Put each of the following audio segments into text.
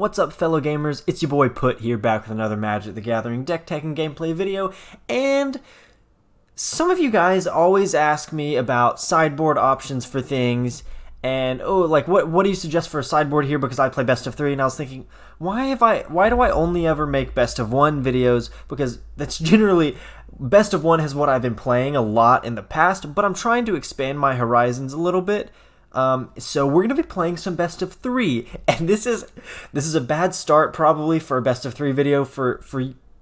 What's up, fellow gamers? It's your boy Put here, back with another Magic the Gathering deck tech and gameplay video, and some of you guys always ask me about sideboard options for things, and what do you suggest for a sideboard here, because I play best of 3, and I was thinking, why do I only ever make best of 1 videos, because that's generally, best of 1 is what I've been playing a lot in the past, but I'm trying to expand my horizons a little bit. So we're gonna be playing some best of 3, and this is a bad start probably for a best of 3 video for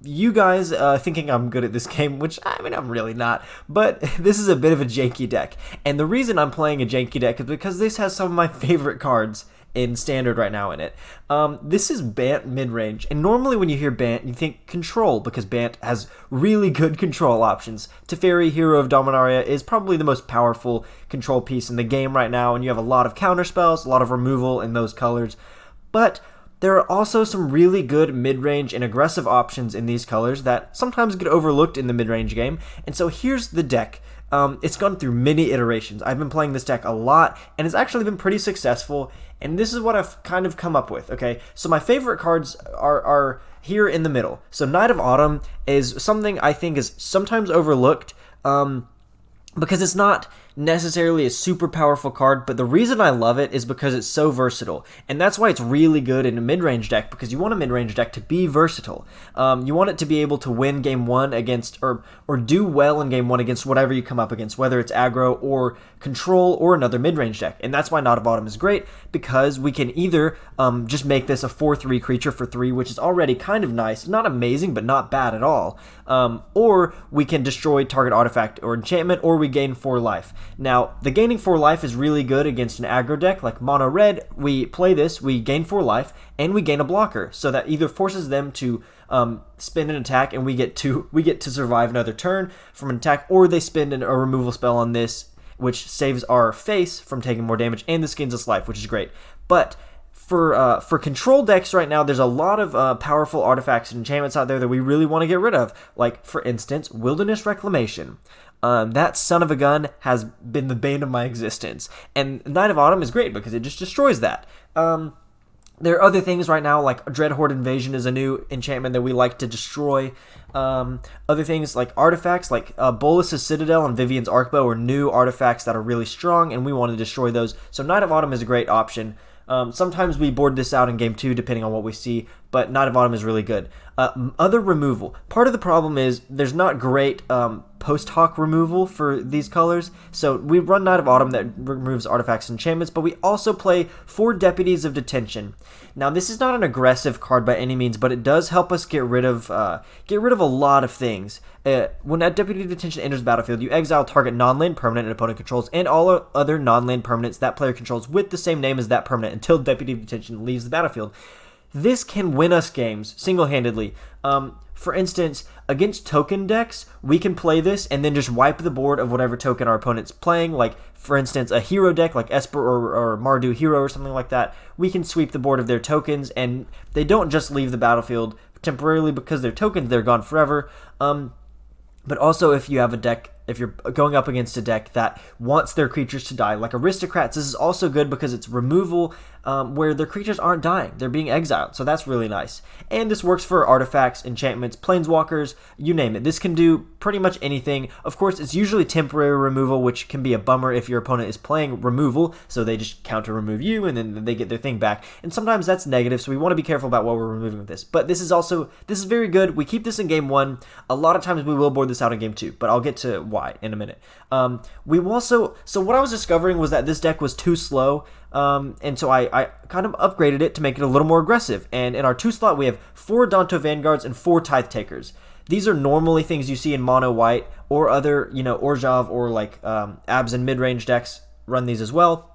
you guys thinking I'm good at this game, which I mean I'm really not. But this is a bit of a janky deck, and the reason I'm playing a janky deck is because this has some of my favorite cards in Standard right now in it. This is Bant Midrange, and normally when you hear Bant, you think Control, because Bant has really good control options. Teferi, Hero of Dominaria, is probably the most powerful control piece in the game right now, and you have a lot of counter spells, a lot of removal in those colors, but there are also some really good mid-range and aggressive options in these colors that sometimes get overlooked in the mid-range game, and so here's the deck. It's gone through many iterations. I've been playing this deck a lot, and it's actually been pretty successful, and this is what I've kind of come up with, okay? So my favorite cards are here in the middle. So Knight of Autumn is something I think is sometimes overlooked, because it's not necessarily a super powerful card, but the reason I love it is because it's so versatile, and that's why it's really good in a mid-range deck, because you want a mid-range deck to be versatile. You want it to be able to win game 1 against, or do well in game 1 against whatever you come up against, whether it's aggro or control or another mid-range deck, and that's why Knight of Autumn is great, because we can either just make this a 4/3 creature for 3, which is already kind of nice, not amazing, but not bad at all, or we can destroy target artifact or enchantment, or we gain 4 life. Now, the gaining 4 life is really good against an aggro deck like mono red. We play this, we gain 4 life, and we gain a blocker, so that either forces them to spend an attack, and we get to survive another turn from an attack, or they spend a removal spell on this, which saves our face from taking more damage, and this gains us life, which is great. But for control decks right now, there's a lot of powerful artifacts and enchantments out there that we really want to get rid of. Like, for instance, Wilderness Reclamation. That son of a gun has been the bane of my existence. And Knight of Autumn is great because it just destroys that. There are other things right now, like Dreadhorde Invasion is a new enchantment that we like to destroy. Other things like artifacts, like Bolus's Citadel and Vivian's Arcbow are new artifacts that are really strong, and we want to destroy those. So Knight of Autumn is a great option. Sometimes we board this out in game 2 depending on what we see, but Knight of Autumn is really good. Other removal. Part of the problem is there's not great post-hoc removal for these colors, so we run Knight of Autumn that removes artifacts and enchantments, but we also play 4 Deputies of Detention. Now, this is not an aggressive card by any means, but it does help us get rid of a lot of things. When that Deputy of Detention enters the battlefield, you exile target non-land permanent an opponent controls, and all other non-land permanents that player controls with the same name as that permanent until Deputy of Detention leaves the battlefield. This can win us games single-handedly. For instance, against token decks, we can play this and then just wipe the board of whatever token our opponent's playing. Like, for instance, a hero deck like Esper or Mardu Hero or something like that, we can sweep the board of their tokens, and they don't just leave the battlefield temporarily because they're tokens, they're gone forever. But also, if you have a deck, if you're going up against a deck that wants their creatures to die, like Aristocrats, this is also good because it's removal where their creatures aren't dying. They're being exiled, so that's really nice. And this works for artifacts, enchantments, planeswalkers, you name it. This can do pretty much anything. Of course, it's usually temporary removal, which can be a bummer if your opponent is playing removal, so they just counter-remove you, and then they get their thing back. And sometimes that's negative, so we want to be careful about what we're removing with this. But this is very good. We keep this in game 1. A lot of times we will board this out in game 2, but I'll get to why in a minute. So what I was discovering was that this deck was too slow, and so I kind of upgraded it to make it a little more aggressive. And in our 2 slot, we have 4 Adanto Vanguards and 4 Tithe Takers. These are normally things you see in mono white or other, Orzhov or like Abs and mid-range decks run these as well.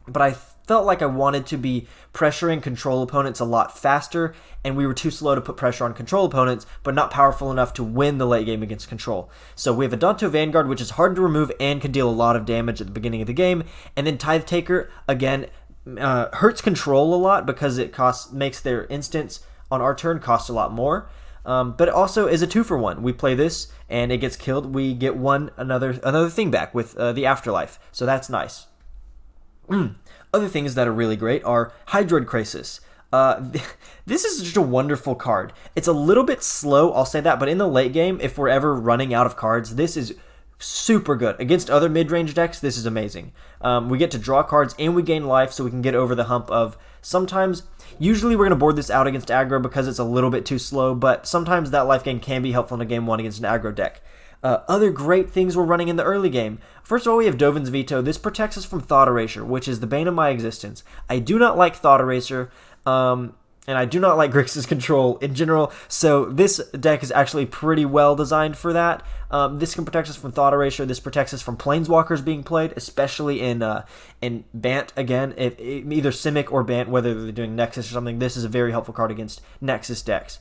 But I felt like I wanted to be pressuring control opponents a lot faster, and we were too slow to put pressure on control opponents, but not powerful enough to win the late game against control. So we have Adanto Vanguard, which is hard to remove and can deal a lot of damage at the beginning of the game, and then Tithe Taker, again, hurts control a lot because it makes their instants on our turn cost a lot more. But it also is a 2-for-1. We play this, and it gets killed. We get another thing back with the Afterlife, so that's nice. Other things that are really great are Hydroid Krasis. This is just a wonderful card. It's a little bit slow, I'll say that, but in the late game, if we're ever running out of cards, this is super good. Against other mid-range decks, this is amazing. We get to draw cards and we gain life, so we can get over the hump of sometimes. Usually we're going to board this out against aggro because it's a little bit too slow, but sometimes that life gain can be helpful in a game 1 against an aggro deck. Other great things we're running in the early game. First of all, we have Dovin's Veto. This protects us from Thought Erasure, which is the bane of my existence. I do not like Thought Erasure, and I do not like Grixis Control in general, so this deck is actually pretty well designed for that. This can protect us from Thought Erasure. This protects us from Planeswalkers being played, especially in Bant, again. If either Simic or Bant, whether they're doing Nexus or something, this is a very helpful card against Nexus decks.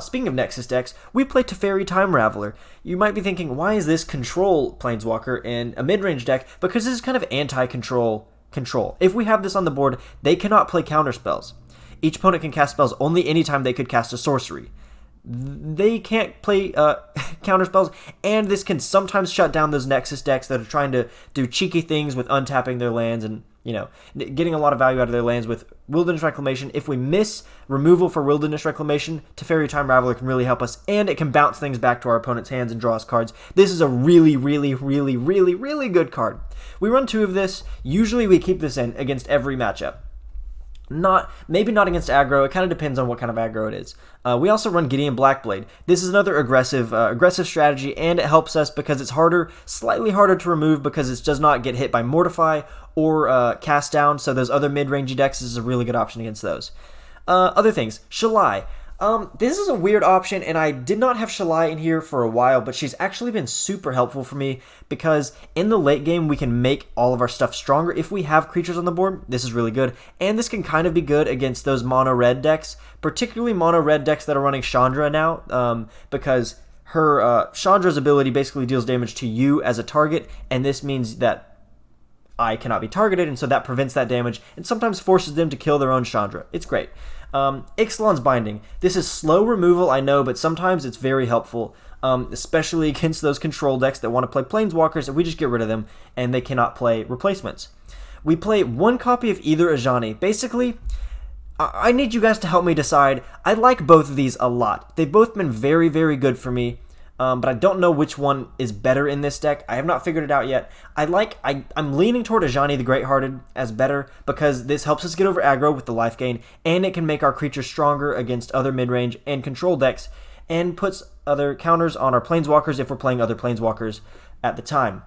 Speaking of Nexus decks, we play Teferi Time Raveler. You might be thinking, why is this control Planeswalker in a mid-range deck? Because this is kind of anti-control control. If we have this on the board, they cannot play counterspells. Each opponent can cast spells only anytime they could cast a sorcery. They can't play counterspells, and this can sometimes shut down those Nexus decks that are trying to do cheeky things with untapping their lands and, you know, getting a lot of value out of their lands with Wilderness Reclamation. If we miss removal for Wilderness Reclamation, Teferi Time Raveler can really help us, and it can bounce things back to our opponent's hands and draw us cards. This is a really, really, really, really, really good card. We run 2 of this. Usually we keep this in against every matchup. Maybe not against aggro. It kind of depends on what kind of aggro it is. We also run Gideon Blackblade. This is another aggressive strategy, and it helps us because it's slightly harder to remove because it does not get hit by Mortify or Cast Down. So those other mid-rangey decks, this is a really good option against those. Other things, Shalai. This is a weird option, and I did not have Shalai in here for a while, but she's actually been super helpful for me because in the late game, we can make all of our stuff stronger. If we have creatures on the board, this is really good, and this can kind of be good against those mono-red decks, particularly mono-red decks that are running Chandra now, because her Chandra's ability basically deals damage to you as a target, and this means that I cannot be targeted, and so that prevents that damage, and sometimes forces them to kill their own Chandra. It's great. Ixalan's Binding. This is slow removal, I know, but sometimes it's very helpful, especially against those control decks that want to play Planeswalkers, and we just get rid of them, and they cannot play replacements. We play 1 copy of either Ajani. Basically, I need you guys to help me decide. I like both of these a lot. They've both been very, very good for me. But I don't know which one is better in this deck. I have not figured it out yet. I'm leaning toward Ajani the Greathearted as better because this helps us get over aggro with the life gain, and it can make our creatures stronger against other mid-range and control decks, and puts other counters on our Planeswalkers if we're playing other Planeswalkers at the time.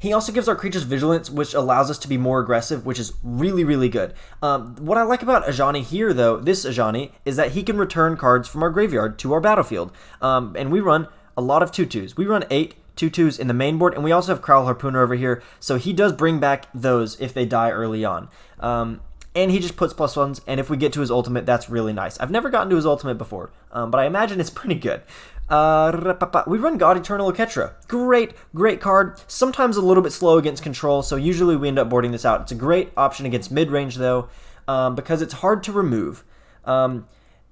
He also gives our creatures vigilance, which allows us to be more aggressive, which is really, really good. What I like about Ajani here, though, this Ajani, is that he can return cards from our graveyard to our battlefield. And we run a lot of 2/2s. We run 8 2/2s in the main board, and we also have Crowl Harpooner over here, so he does bring back those if they die early on. And he just puts +1s, and if we get to his ultimate, that's really nice. I've never gotten to his ultimate before, but I imagine it's pretty good. We run God-Eternal Oketra. Great card. Sometimes a little bit slow against control, so usually we end up boarding this out. It's a great option against mid-range, though, because it's hard to remove.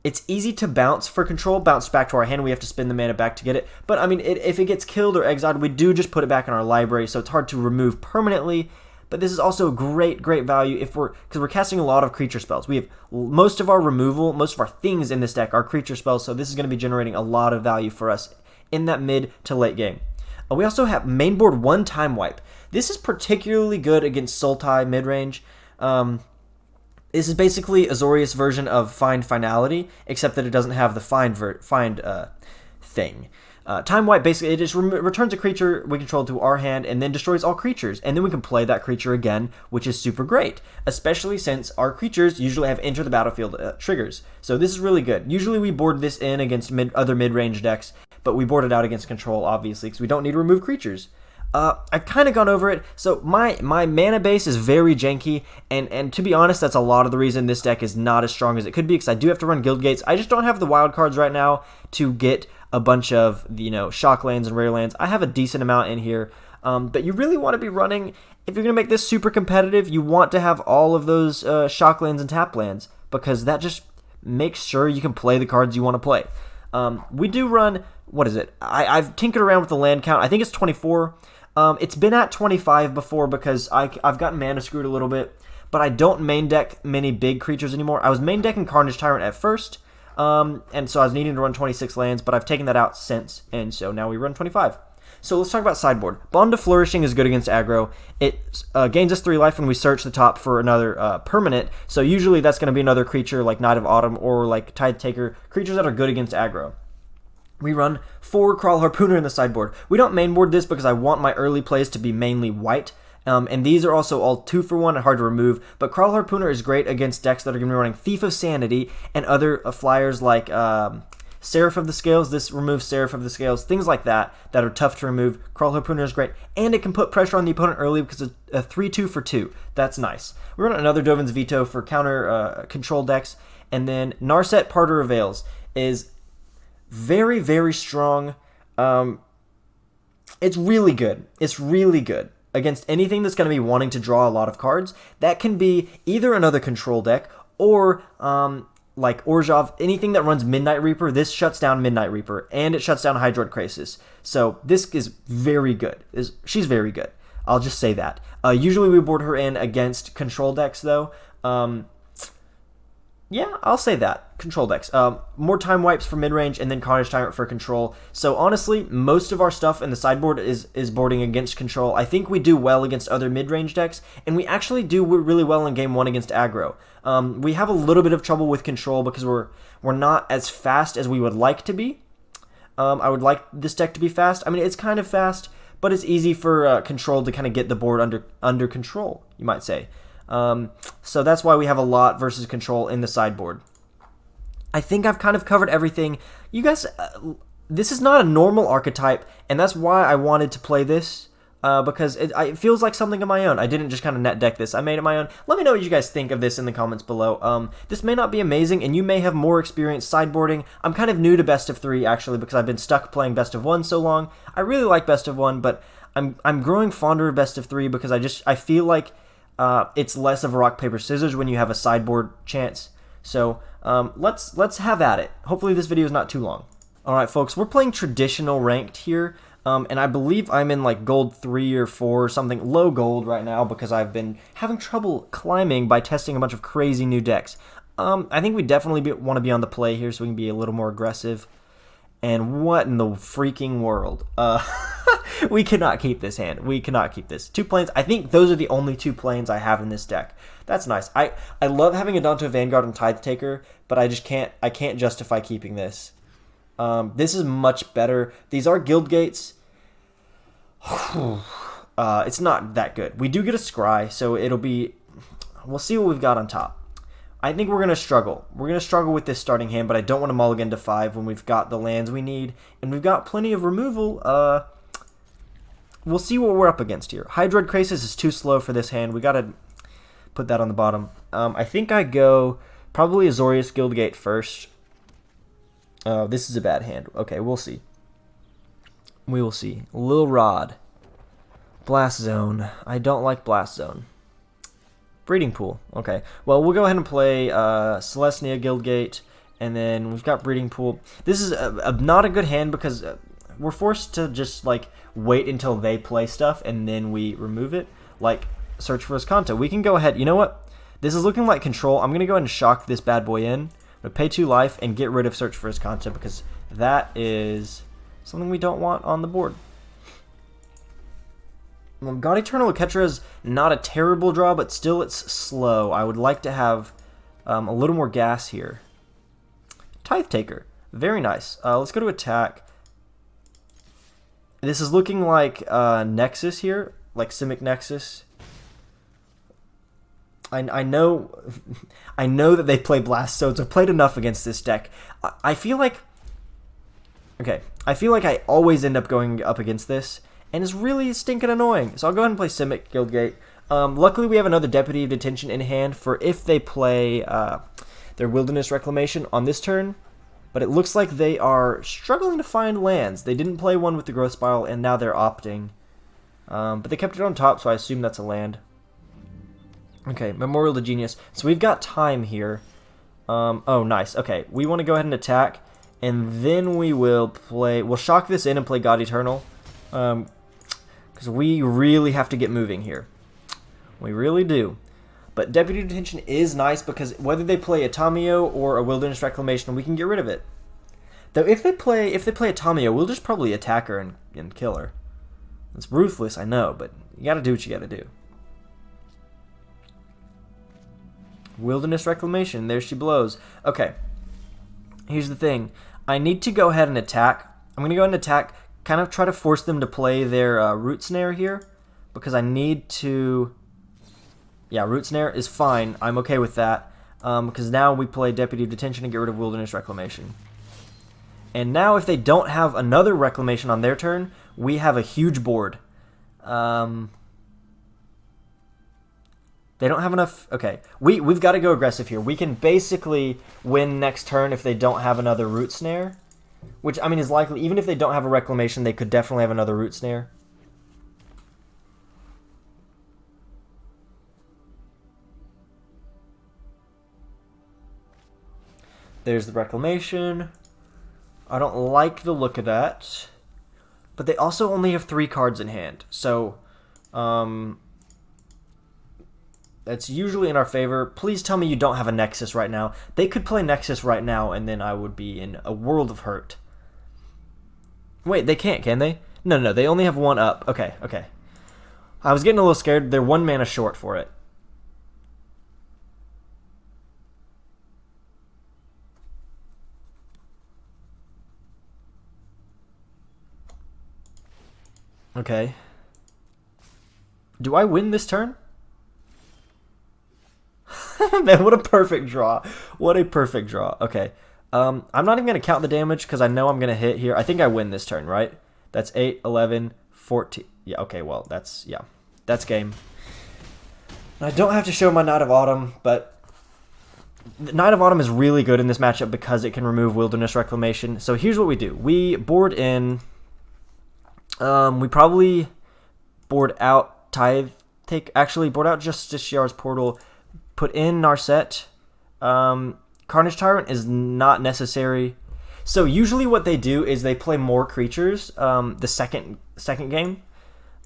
It's easy to bounce for control, bounce back to our hand. We have to spin the mana back to get it. But, I mean, if it gets killed or exiled, we do just put it back in our library, so it's hard to remove permanently. But this is also great value because we're casting a lot of creature spells. We have most of our removal, most of our things in this deck are creature spells, so this is going to be generating a lot of value for us in that mid to late game. We also have mainboard 1 Time Wipe. This is particularly good against Sultai midrange. This is basically Azorius version of Find Finality, except that it doesn't have the find thing. Time Wipe, basically, it just returns a creature we control to our hand and then destroys all creatures, and then we can play that creature again, which is super great, especially since our creatures usually have Enter the Battlefield triggers. So this is really good. Usually we board this in against other mid-range decks, but we board it out against control, obviously, because we don't need to remove creatures. I've kind of gone over it, so my mana base is very janky, and to be honest, that's a lot of the reason this deck is not as strong as it could be, because I do have to run Guildgates. I just don't have the wild cards right now to get a bunch of, shock lands and rare lands. I have a decent amount in here, but you really want to be running, if you're going to make this super competitive, you want to have all of those shock lands and tap lands, because that just makes sure you can play the cards you want to play. We do run, what is it? I've tinkered around with the land count. I think it's 24. It's been at 25 before because I've gotten mana screwed a little bit, but I don't main deck many big creatures anymore. I was main decking Carnage Tyrant at first, and so I was needing to run 26 lands, but I've taken that out since, and so now we run 25. So let's talk about sideboard. Bond of Flourishing is good against aggro. It gains us 3 life when we search the top for another permanent, so usually that's going to be another creature like Knight of Autumn or like Tithe Taker, creatures that are good against aggro. We run 4 Crawl Harpooner in the sideboard. We don't mainboard this because I want my early plays to be mainly white, and these are also all 2-for-1 and hard to remove, but Crawl Harpooner is great against decks that are going to be running Thief of Sanity and other flyers like Seraph of the Scales. This removes Seraph of the Scales, things like that that are tough to remove. Crawl Harpooner is great, and it can put pressure on the opponent early because it's a 3-2 for 2. That's nice. We run another Dovin's Veto for counter control decks, and then Narset Parter of Veils is very, very strong. It's really good. It's really good against anything that's going to be wanting to draw a lot of cards. That can be either another control deck or like Orzhov, anything that runs Midnight Reaper. This shuts down Midnight Reaper, and it shuts down Hydroid Krasis. So this is very good. She's very good. I'll just say that. Usually we board her in against control decks, though. Yeah, I'll say that. Control decks. More time wipes for midrange, and then Carnage Tyrant for control. So honestly, most of our stuff in the sideboard is boarding against control. I think we do well against other midrange decks, and we actually do really well in game 1 against aggro. We have a little bit of trouble with control because we're not as fast as we would like to be. I would like this deck to be fast. I mean, it's kind of fast, but it's easy for control to kind of get the board under control, you might say. So that's why we have a lot versus control in the sideboard. I think I've kind of covered everything. You guys, this is not a normal archetype, and that's why I wanted to play this, because it feels like something of my own. I didn't just kind of net deck this. I made it my own. Let me know what you guys think of this in the comments below. This may not be amazing, and you may have more experience sideboarding. I'm kind of new to Best of 3, actually, because I've been stuck playing Best of 1 so long. I really like Best of 1, but I'm growing fonder of Best of 3 because I feel like it's less of a rock, paper, scissors when you have a sideboard chance. So let's have at it. Hopefully this video is not too long. Alright folks, we're playing traditional ranked here, and I believe I'm in like gold 3 or 4 or something, low gold right now because I've been having trouble climbing by testing a bunch of crazy new decks. I think we definitely want to be on the play here so we can be a little more aggressive. And what in the freaking world? We cannot keep this hand. We cannot keep this. 2 planes. I think those are the only 2 planes I have in this deck. That's nice. I love having Adanto Vanguard and Tithe Taker, but I can't justify keeping this. This is much better. These are Guildgates. It's not that good. We do get a Scry, so it'll be... We'll see what we've got on top. I think we're going to struggle. We're going to struggle with this starting hand, but I don't want to mulligan to 5 when we've got the lands we need, and we've got plenty of removal. We'll see what we're up against here. Hydroid Krasis is too slow for this hand. We got to put that on the bottom. I think I go probably Azorius Guildgate first. This is a bad hand. Okay, we'll see. We will see. Lil Rod. Blast Zone. I don't like Blast Zone. Breeding Pool. Okay. Well, we'll go ahead and play Selesnya Guildgate, and then we've got Breeding Pool. This is not a good hand because we're forced to just like wait until they play stuff and then we remove it. Like Search for Azcanta. We can go ahead. You know what? This is looking like control. I'm going to go ahead and shock this bad boy in. I'm going to pay 2 life and get rid of Search for Azcanta because that is something we don't want on the board. God-Eternal Oketra is not a terrible draw, but still it's slow. I would like to have a little more gas here. Tithe Taker. Very nice. Let's go to attack. This is looking like Nexus here, like Simic Nexus. I know that they play Blast Stones. I've played enough against this deck. I feel like... Okay, I feel like I always end up going up against this, and it's really stinking annoying. So I'll go ahead and play Simic Guildgate. Luckily, we have another Deputy of Detention in hand for if they play their Wilderness Reclamation on this turn. But it looks like they are struggling to find lands. They didn't play one with the Growth Spiral, and now they're opting. But they kept it on top, so I assume that's a land. Okay, Memorial to Genius. So we've got time here. Oh, nice. Okay, we want to go ahead and attack, and then we will play... We'll shock this in and play God-Eternal. Because we really have to get moving here. We really do. But Deputy of Detention is nice because whether they play a Tamio or a Wilderness Reclamation, we can get rid of it. Though if they play a Tamio, we'll just probably attack her and kill her. It's ruthless, I know, but you gotta do what you gotta do. Wilderness Reclamation, there she blows. Okay, here's the thing. I need to go ahead and attack. I'm going to go ahead and attack, kind of try to force them to play their Root Snare here, because I need to... Yeah, Root Snare is fine. I'm okay with that, because now we play Deputy of Detention and get rid of Wilderness Reclamation. And now if they don't have another Reclamation on their turn, we have a huge board. They don't have enough... Okay, we've got to go aggressive here. We can basically win next turn if they don't have another Root Snare. Which, I mean, is likely. Even if they don't have a Reclamation, they could definitely have another Root Snare. There's the Reclamation. I don't like the look of that. But they also only have 3 cards in hand. So, that's usually in our favor. Please tell me you don't have a Nexus right now. They could play Nexus right now, and then I would be in a world of hurt. Wait, they can't, can they? No, they only have 1 up. Okay. I was getting a little scared. They're 1 mana short for it. Okay. Do I win this turn? Man, what a perfect draw. What a perfect draw. Okay. I'm not even going to count the damage because I know I'm going to hit here. I think I win this turn, right? That's 8, 11, 14. Yeah, okay, well, that's game. I don't have to show my Knight of Autumn, but Knight of Autumn is really good in this matchup because it can remove Wilderness Reclamation. So here's what we do. We board in... we probably board out Tithe Taker. Actually, board out Justiciar's Portal. Put in Narset. Carnage Tyrant is not necessary. So usually what they do is they play more creatures the second game.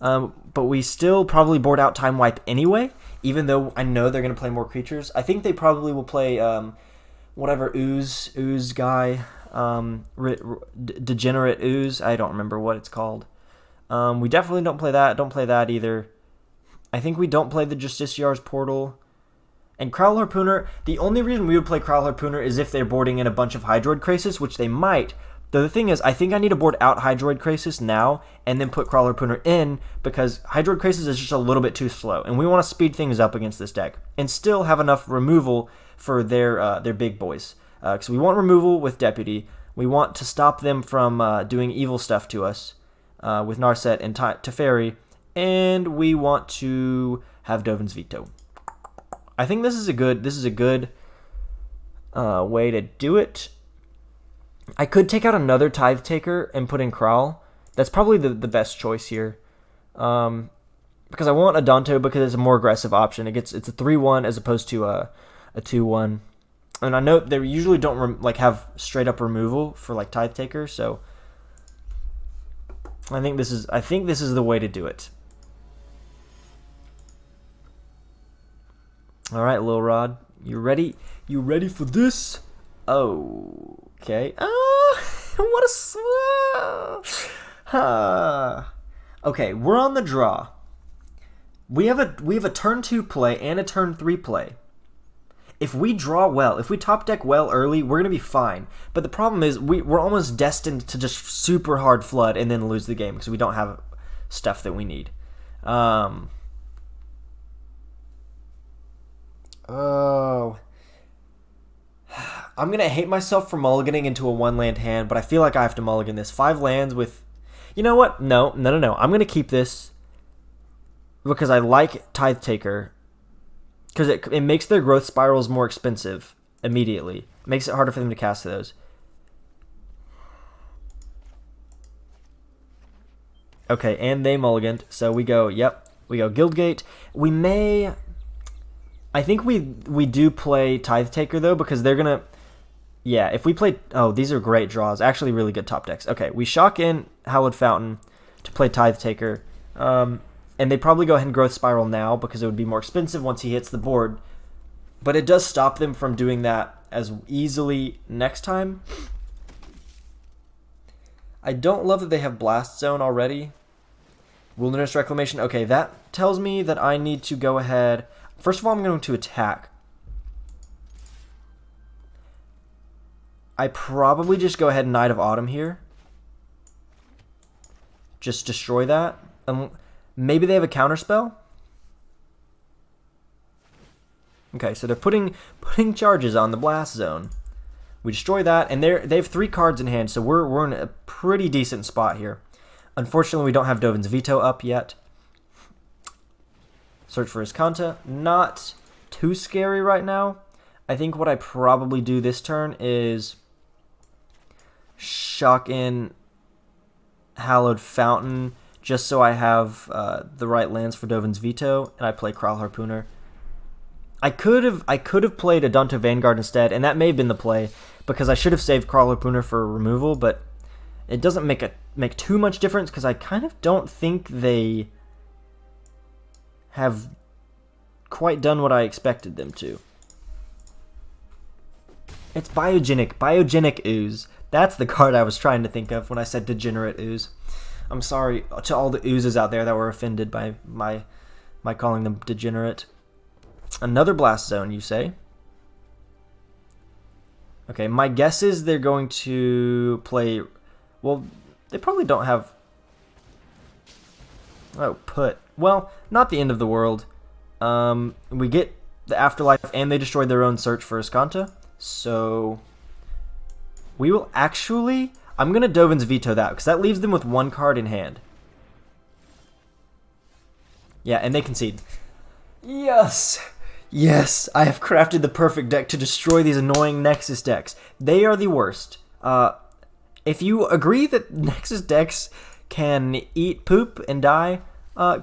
But we still probably board out Time Wipe anyway, even though I know they're going to play more creatures. I think they probably will play whatever Ooze guy. Degenerate Ooze. I don't remember what it's called. We definitely don't play that. Don't play that either. I think we don't play the Justiciar's Portal. And Crowl Harpooner, the only reason we would play Crowl Harpooner is if they're boarding in a bunch of Hydroid Krasis, which they might. Though the thing is, I think I need to board out Hydroid Krasis now and then put Crowl Harpooner in because Hydroid Krasis is just a little bit too slow. And we want to speed things up against this deck and still have enough removal for their big boys. Because we want removal with Deputy. We want to stop them from doing evil stuff to us with Narset and Teferi. And we want to have Dovin's Veto. I think this is a good way to do it. I could take out another Tithe Taker and put in Crowl. That's probably the best choice here. Because I want Adanto because it's a more aggressive option. It's a 3-1 as opposed to a 2-1. And I know they usually don't have straight up removal for like Tithe Taker, so I think this is the way to do it. All right, Lil Rod, you ready? You ready for this? Oh, okay. What a okay, we're on the draw. We have a turn 2 play and a turn 3 play. If we draw well, if we top deck well early, we're gonna be fine. But the problem is we're almost destined to just super hard flood and then lose the game because we don't have stuff that we need. Oh, I'm going to hate myself for mulliganing into a 1-land hand, but I feel like I have to mulligan this. 5 lands with... You know what? No. I'm going to keep this because I like Tithe Taker because it makes their growth spirals more expensive immediately. It makes it harder for them to cast those. Okay, and they mulliganed, so we go, we go Guildgate. We may... I think we do play Tithe Taker, though, because they're going to... Yeah, if we play... Oh, these are great draws. Actually, really good top decks. Okay, we shock in Hallowed Fountain to play Tithe Taker. And And they probably go ahead and Growth Spiral now because it would be more expensive once he hits the board. But it does stop them from doing that as easily next time. I don't love that they have Blast Zone already. Wilderness Reclamation. Okay, that tells me that I need to go ahead. First of all, I'm going to attack. I probably just go ahead and Knight of Autumn here. Just destroy that. Maybe they have a counterspell. Okay, so they're putting charges on the Blast Zone. We destroy that, and they have 3 cards in hand, so we're in a pretty decent spot here. Unfortunately, we don't have Dovin's Veto up yet. Search for Azcanta. Not too scary right now. I think what I probably do this turn is shock in Hallowed Fountain, just so I have the right lands for Dovin's Veto, and I play Kraul Harpooner. I could have played Adanto Vanguard instead, and that may have been the play, because I should have saved Kraul Harpooner for removal, but it doesn't make too much difference, because I kind of don't think they have quite done what I expected them to. It's Biogenic Ooze. That's the card I was trying to think of when I said Degenerate Ooze. I'm sorry to all the oozes out there that were offended by my calling them degenerate. Another Blast Zone, you say? Okay, my guess is they're going to play... Well, they probably don't have... Oh, put. Well, not the end of the world. We get the Afterlife, and they destroyed their own search for Azcanta. So... we will actually... I'm going to Dovin's Veto that, because that leaves them with 1 card in hand. Yeah, and they concede. Yes! Yes, I have crafted the perfect deck to destroy these annoying Nexus decks. They are the worst. If you agree that Nexus decks can eat poop and die,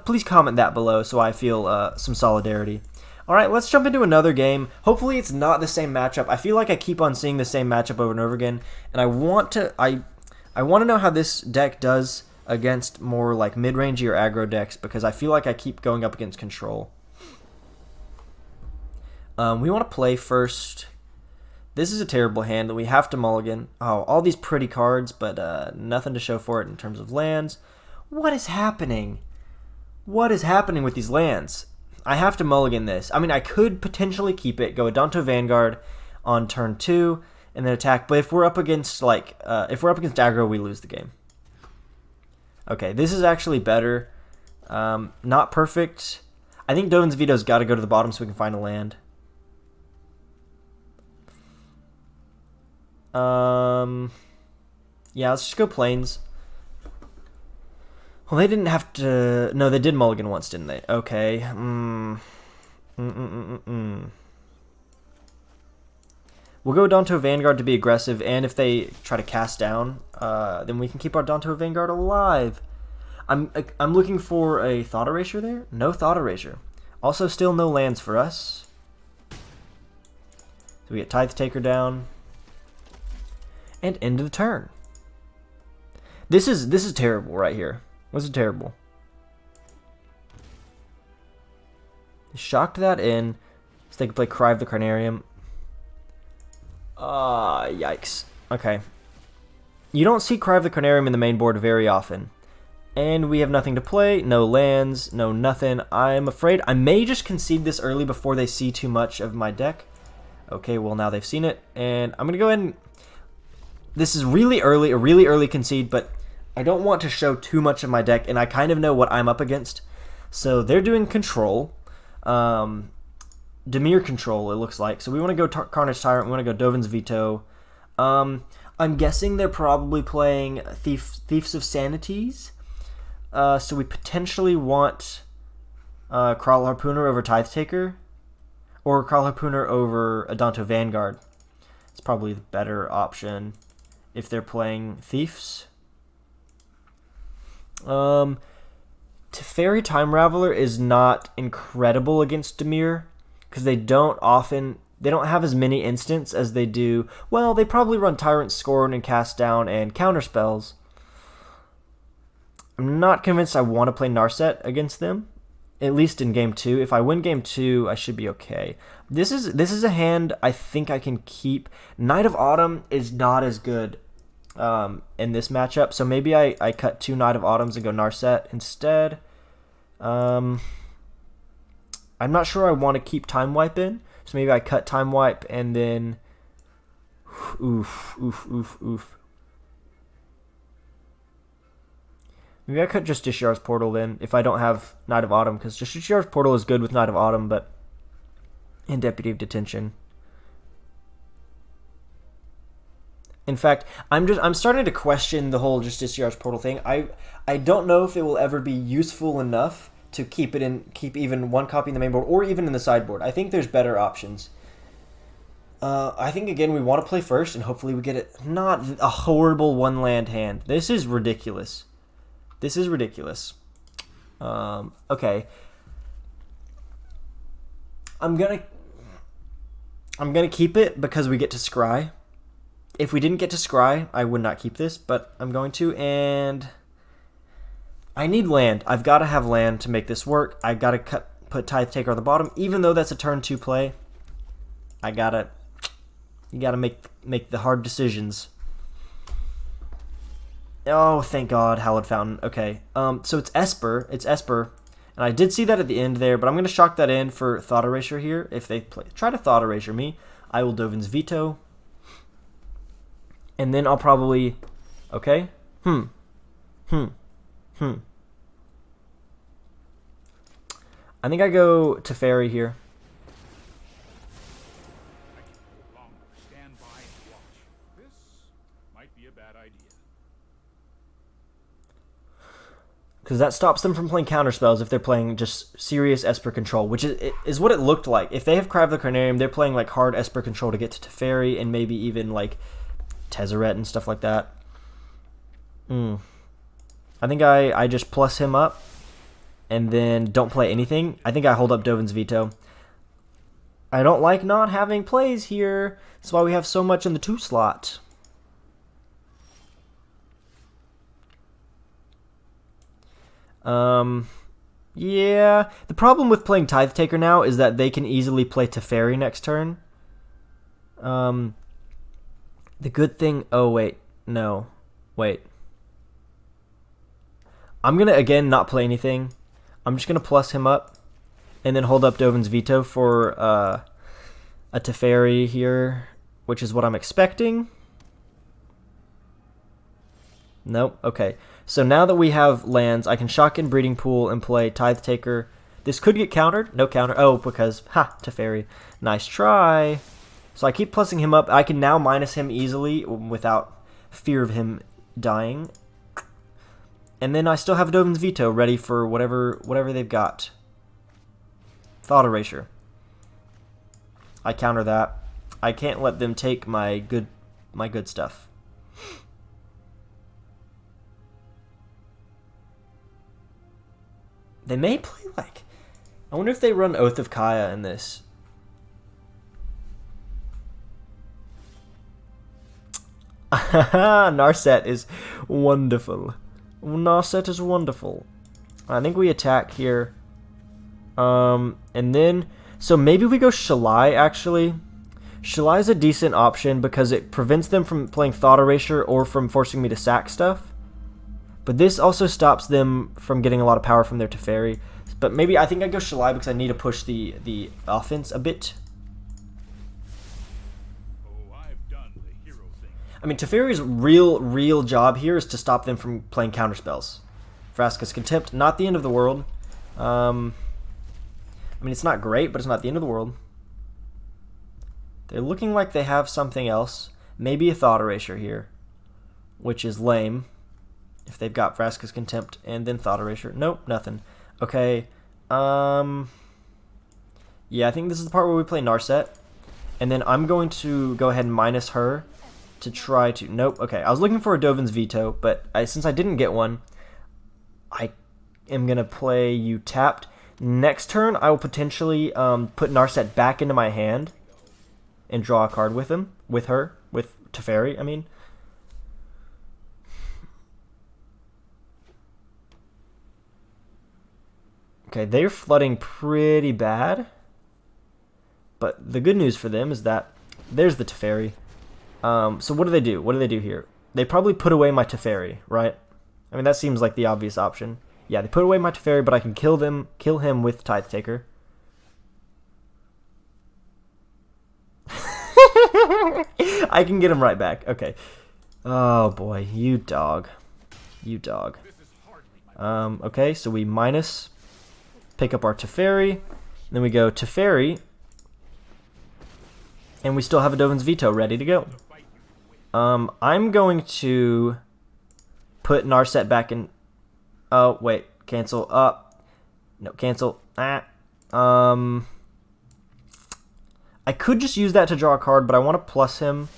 please comment that below so I feel some solidarity. Alright, let's jump into another game. Hopefully it's not the same matchup. I feel like I keep on seeing the same matchup over and over again, and I want to know how this deck does against more like mid-rangey or aggro decks, because I feel like I keep going up against control. We want to play first. This is a terrible hand that we have to mulligan. Oh, all these pretty cards, but nothing to show for it in terms of lands. What is happening? What is happening with these lands? I have to mulligan this. I mean, I could potentially keep it, go Adanto Vanguard on turn 2, and then attack. But if we're up against aggro, we lose the game. Okay, this is actually better. Not perfect. I think Dovin's Veto's got to go to the bottom so we can find a land. Yeah, let's just go Plains. Well, they didn't have to... No, they did mulligan once, didn't they? Okay. We'll go Adanto Vanguard to be aggressive, and if they try to cast down, then we can keep our Adanto Vanguard alive. I'm looking for a Thought Erasure there. No Thought Erasure. Also, still no lands for us. So we get Tithe Taker down. And end of the turn. This is terrible right here. This is terrible. Shocked that in, so they can play Cry of the Carnarium. Yikes. Okay. You don't see Cry of the Carnarium in the main board very often. And we have nothing to play, no lands, no nothing. I'm afraid I may just concede this early before they see too much of my deck. Okay, well now they've seen it, and I'm going to go ahead and... This is really early, a really early concede, but I don't want to show too much of my deck, and I kind of know what I'm up against. So they're doing control. Dimir control, it looks like. So we want to go Carnage Tyrant, we want to go Dovin's Veto. I'm guessing they're probably playing Thieves of Sanities. So we potentially want Kraul Harpooner over Tithe Taker, or Kraul Harpooner over Adanto Vanguard. It's probably the better option if they're playing Thieves. Teferi Time Raveler is not incredible against Dimir, because they don't have as many instants as they do. Well, they probably run Tyrant Scorn and Cast Down and Counter Spells. I'm not convinced I want to play Narset against them, at least in game 2. If I win game 2, I should be okay. This is a hand I think I can keep. Knight of Autumn is not as good in this matchup, so maybe I cut 2 Knight of Autumns and go Narset instead. I'm not sure I want to keep Time Wipe in, so maybe I cut Time Wipe and then... Oof. Maybe I cut Justiciar's Portal then, if I don't have Knight of Autumn, because Justiciar's Portal is good with Knight of Autumn, but in Deputy of Detention. In fact, I'm starting to question the whole Justiciar's Portal thing. I don't know if it will ever be useful enough to keep even one copy in the main board, or even in the sideboard. I think there's better options. I think, again, we want to play first, and hopefully we get it. Not a horrible one-land hand. This is ridiculous. This is ridiculous. Okay. I'm gonna keep it because we get to scry. If we didn't get to scry, I would not keep this, but I'm going to, and I need land. I've got to have land to make this work. I got to put Tithe Taker on the bottom, even though that's a turn 2 play. You gotta make the hard decisions. Oh, thank God, Hallowed Fountain. Okay, so it's Esper. And I did see that at the end there, but I'm going to shock that in for Thought Erasure here. If they try to Thought Erasure me, I will Dovin's Veto. And then I'll probably... Okay. I think I go Teferi here. Because that stops them from playing counterspells if they're playing just serious Esper control, which is what it looked like. If they have Cry of the Carnarium, they're playing like hard Esper control to get to Teferi and maybe even like Tezzeret and stuff like that. I think I just plus him up and then don't play anything. I think I hold up Dovin's Veto. I don't like not having plays here. That's why we have so much in the 2 slot. Yeah. The problem with playing Tithe Taker now is that they can easily play Teferi next turn. The good thing... Oh, wait. No. Wait. I'm going to, again, not play anything. I'm just going to plus him up and then hold up Dovin's Veto for a Teferi here, which is what I'm expecting. Nope. Okay. So now that we have lands, I can shock in Breeding Pool and play Tithe Taker. This could get countered. No counter. Oh, because, Teferi. Nice try. So I keep plussing him up. I can now minus him easily without fear of him dying. And then I still have Dovin's Veto ready for whatever they've got. Thought Erasure. I counter that. I can't let them take my good stuff. They may play like... I wonder if they run Oath of Kaya in this. Narset is wonderful. Narset is wonderful. I think we attack here. And then... So maybe we go Shalai, actually. Shalai is a decent option because it prevents them from playing Thought Erasure or from forcing me to sack stuff. But this also stops them from getting a lot of power from their Teferi. But maybe I think I go Shalai because I need to push the offense a bit. I mean, Teferi's real job here is to stop them from playing counterspells. Vraska's Contempt, not the end of the world. I mean, it's not great, but it's not the end of the world. They're looking like they have something else. Maybe a Thought Erasure here, which is lame. If they've got Vraska's Contempt and then Thought Erasure. Nope, nothing. Okay. Yeah, I think this is the part where we play Narset. And then I'm going to go ahead and minus her to try to... Nope, okay. I was looking for a Dovin's Veto, but since I didn't get one, I am going to play you tapped. Next turn, I will potentially put Narset back into my hand and draw a card with him. With her. With Teferi, I mean. Okay, they're flooding pretty bad. But the good news for them is that there's the Teferi. So what do they do? What do they do here? They probably put away my Teferi, right? I mean, that seems like the obvious option. Yeah, they put away my Teferi, but I can kill him with Tithe Taker. I can get him right back. Okay. Oh boy, you dog. You dog. Okay, so we minus, pick up our Teferi, then we go Teferi, and we still have a Dovin's Veto ready to go. I'm going to put Narset back in. Oh wait, cancel. No, cancel. I could just use that to draw a card, but I want to plus him.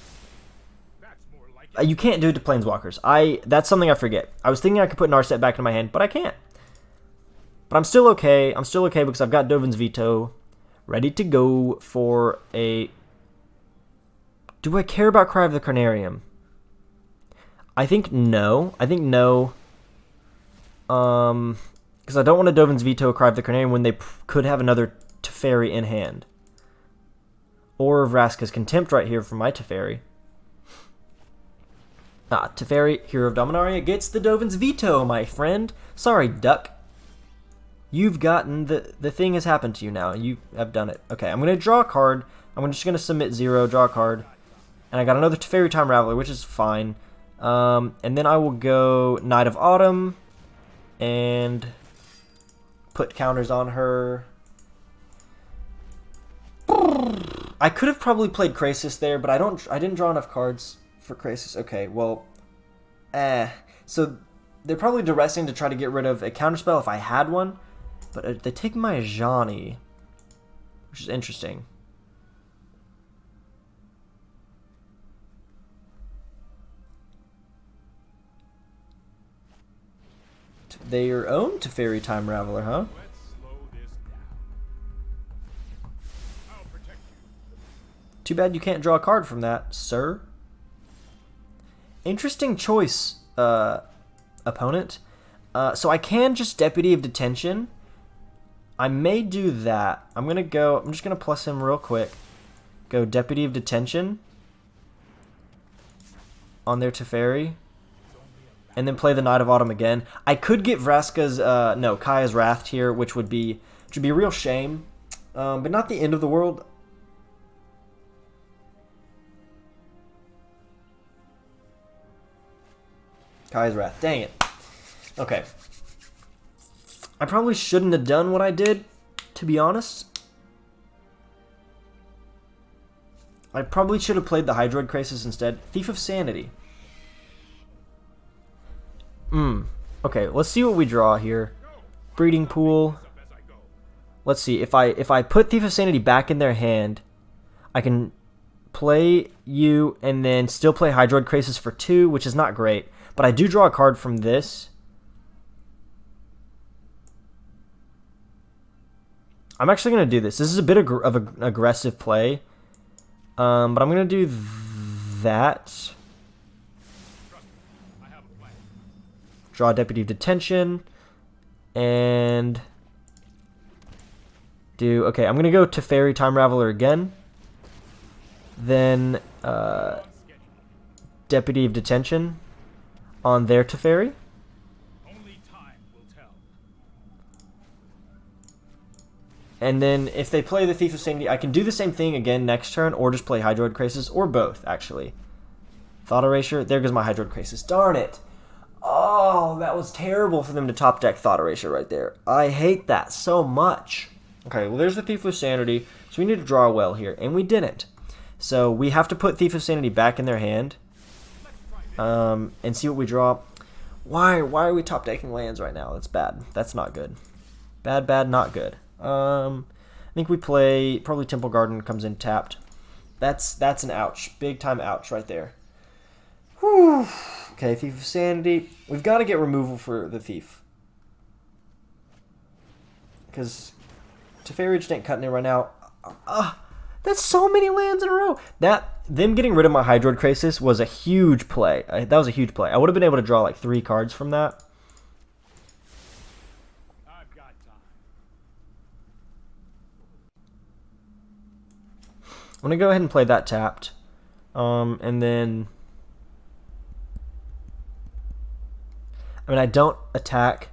You can't do it to Planeswalkers. That's something I forget. I was thinking I could put Narset back in my hand, but I can't. But I'm still okay. I'm still okay because I've got Dovin's Veto ready to go for a... Do I care about Cry of the Carnarium? I think no. I think no. Because I don't want to Dovin's Veto Cry of the Carnarium when they could have another Teferi in hand. Or Vraska's Contempt right here for my Teferi. Teferi, Hero of Dominaria, gets the Dovin's Veto, my friend. Sorry, duck. You've gotten the thing has happened to you now. You have done it. Okay, I'm going to draw a card. I'm just going to submit 0, draw a card. And I got another Teferi Time Raveler, which is fine. And then I will go Knight of Autumn and put counters on her. I could have probably played Krasis there, but I didn't draw enough cards for Krasis. Okay, well, so they're probably duressing to try to get rid of a counterspell if I had one, but they take my Ajani, which is interesting. Their own Teferi Time Raveler, huh? Too bad you can't draw a card from that, sir. Interesting choice, opponent. So I can just Deputy of Detention. I may do that. I'm just gonna plus him real quick. Go Deputy of Detention on their Teferi. And then play the Knight of Autumn again. I could get Vraska's, Kaya's Wrath here, which would be a real shame. But not the end of the world. Kaya's Wrath. Dang it. Okay. I probably shouldn't have done what I did, to be honest. I probably should have played the Hydroid Krasis instead. Thief of Sanity. Okay, let's see what we draw here. Breeding Pool. Let's see. If I put Thief of Sanity back in their hand, I can play you and then still play Hydroid Krasis for 2, which is not great. But I do draw a card from this. I'm actually going to do this. This is a bit of an aggressive play. But I'm going to do that. Draw Deputy of Detention. And do... Okay, I'm going to go Teferi Time Raveler again. Then Deputy of Detention on their Teferi. And then if they play the Thief of Sanity, I can do the same thing again next turn, or just play Hydroid Krasis, or both, actually. Thought Erasure. There goes my Hydroid Krasis. Darn it. Oh, that was terrible for them to top deck Thought Erasure right there. I hate that so much. Okay, well, there's the Thief of Sanity, so we need to draw well here, and we didn't. So we have to put Thief of Sanity back in their hand, and see what we draw. Why are we top decking lands right now? That's bad. That's not good. Bad, not good. I think we play, probably Temple Garden comes in tapped. That's an ouch. Big time ouch right there. Whew. Okay, Thief of Sanity. We've got to get removal for the Thief. Because Teferi just ain't cutting it right now. That's so many lands in a row. Them getting rid of my Hydroid Krasis was a huge play. That was a huge play. I would have been able to draw like 3 cards from that. I'm going to go ahead and play that tapped. And then... I mean, I don't attack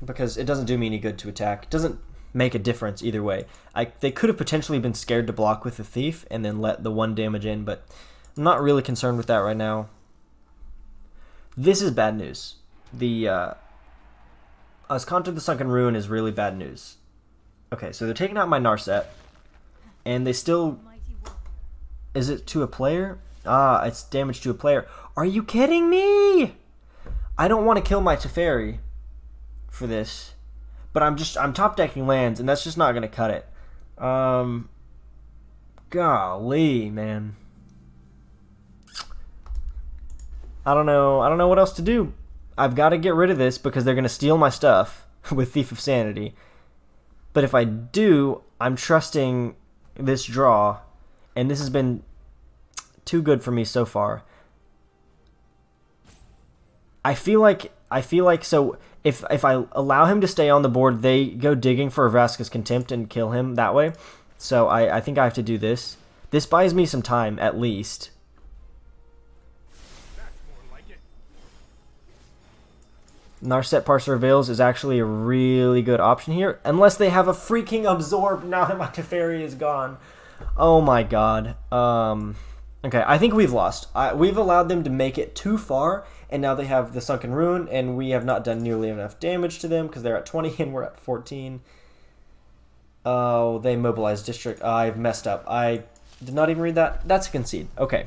because it doesn't do me any good to attack. It doesn't make a difference either way. They could have potentially been scared to block with the Thief and then let the 1 damage in, but I'm not really concerned with that right now. This is bad news. The Azorius the Sunken Ruin is really bad news. Okay, so they're taking out my Narset, and they still... Is it to a player? Ah, it's damage to a player. Are you kidding me? I don't want to kill my Teferi for this, but I'm top decking lands, and that's just not going to cut it. Golly, man. I don't know what else to do. I've got to get rid of this because they're going to steal my stuff with Thief of Sanity. But if I do, I'm trusting this draw, and this has been too good for me so far. I feel like so if I allow him to stay on the board, they go digging for Vraska's Contempt and kill him that way. So I think I have to do this. This buys me some time, at least. Narset Parser of Veils is actually a really good option here. Unless they have a freaking Absorb now that my Teferi is gone. Oh my god. Okay, I think we've lost. We've allowed them to make it too far, and now they have the Sunken Ruin, and we have not done nearly enough damage to them because they're at 20 and we're at 14. Oh, they mobilized District. I've messed up. I did not even read that. That's a concede. Okay.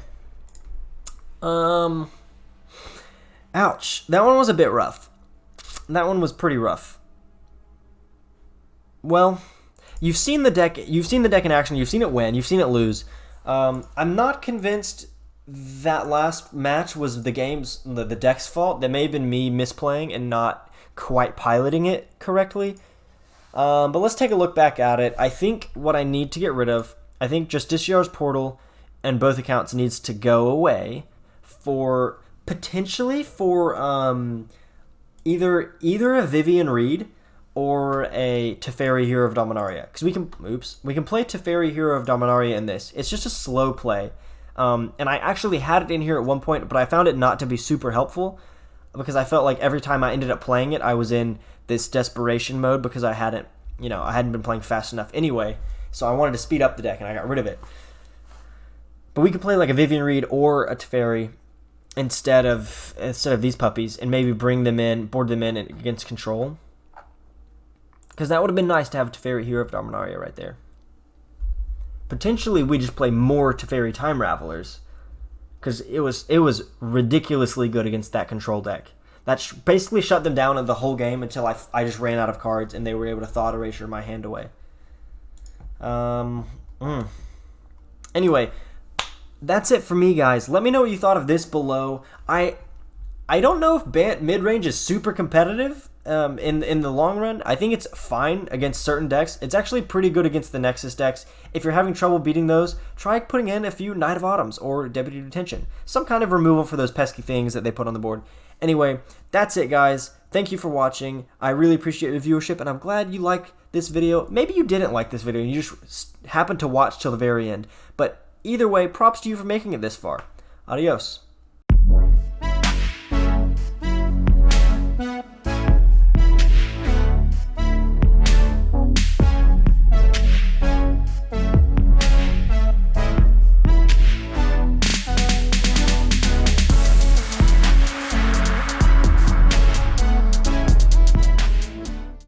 Ouch. That one was a bit rough. That one was pretty rough. Well, you've seen the deck in action, you've seen it win, you've seen it lose. I'm not convinced that last match was the deck's fault. That may have been me misplaying and not quite piloting it correctly. But let's take a look back at it. I think what I need to get rid of, I think Justiciar's Portal and both accounts needs to go away for potentially for either a Vivian Reed or a Teferi Hero of Dominaria. Because we can play Teferi Hero of Dominaria in this. It's just a slow play. And I actually had it in here at one point, but I found it not to be super helpful because I felt like every time I ended up playing it, I was in this desperation mode because I hadn't been playing fast enough anyway. So I wanted to speed up the deck, and I got rid of it. But we could play like a Vivian Reed or a Teferi instead of these puppies, and maybe board them in against control. Because that would have been nice to have Teferi Hero of Dominaria right there. Potentially, we just play more Teferi Time Ravelers, because it was ridiculously good against that control deck. That basically shut them down in the whole game until I just ran out of cards and they were able to Thought Erasure my hand away. Anyway, that's it for me, guys. Let me know what you thought of this below. I don't know if Bant Midrange is super competitive in the long run. I think it's fine against certain decks. It's actually pretty good against the Nexus decks. If you're having trouble beating those, try putting in a few Knight of Autumns or Deputy of Detention. Some kind of removal for those pesky things that they put on the board. Anyway, that's it, guys. Thank you for watching. I really appreciate your viewership, and I'm glad you liked this video. Maybe you didn't like this video and you just happened to watch till the very end. But either way, props to you for making it this far. Adios.